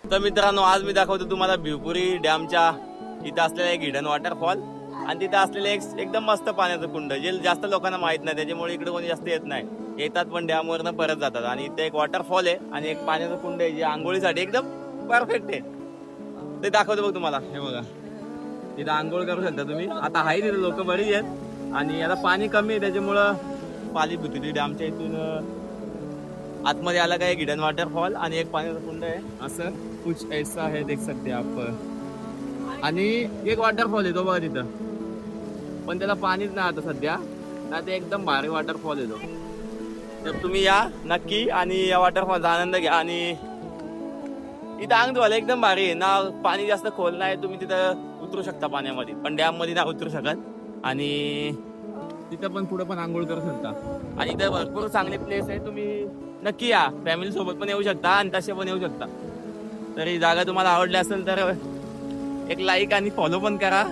तर मित्रांनो, आज मी दाखवतो तुम्हाला भिवपुरी डॅमच्या इथं असलेला एक हिडन वॉटरफॉल आणि तिथं असलेलं एकदम मस्त पाण्याचं कुंड, जे जास्त लोकांना माहित नाही, त्याच्यामुळे इकडे कोणी जास्त येत नाही. येतात पण डॅमवरनं परत जातात. आणि इथे एक वॉटरफॉल आहे आणि एक पाण्याचं कुंड आहे जे आंघोळीसाठी एकदम परफेक्ट आहे. ते दाखवतो बघ तुम्हाला. हे बघा, इथं आंघोळ करू शकता तुम्ही. आता आहे तिथे लोक बरी आहेत आणि आता पाणी कमी आहे, त्याच्यामुळं पाली भुतुली डॅमच्या इथून आतमध्ये आला काय एक हिडन वॉटरफॉल आणि एक पाण्याचं कुंड आहे. असं कुछ ऐसा है, देख सकते आप. आणि एक वॉटरफॉल आहे तो बघा तिथं, पण त्याला पाणीच नाही आता सध्या ना. ते एकदम भारी वॉटरफॉल येतो. तर तुम्ही या नक्की आणि या वॉटरफॉलचा आनंद घ्या. आणि इथं अंग धुवायला एकदम भारी आहे ना. पाणी जास्त खोल नाही, तुम्ही तिथं उतरू शकता पाण्यामध्ये, पण डॅम मध्ये नाही उतरू शकत. आणि तिथं पण पुढे पण आंघोळ करू शकता. आणि इथं भरपूर चांगले प्लेस आहे, तुम्ही नक्की या. फॅमिली सोबत पण येऊ शकता आणि तसे पण येऊ शकता. तर ही जागा तुम्हाला आवडली असेल तर एक लाईक आणि फॉलो पण करा.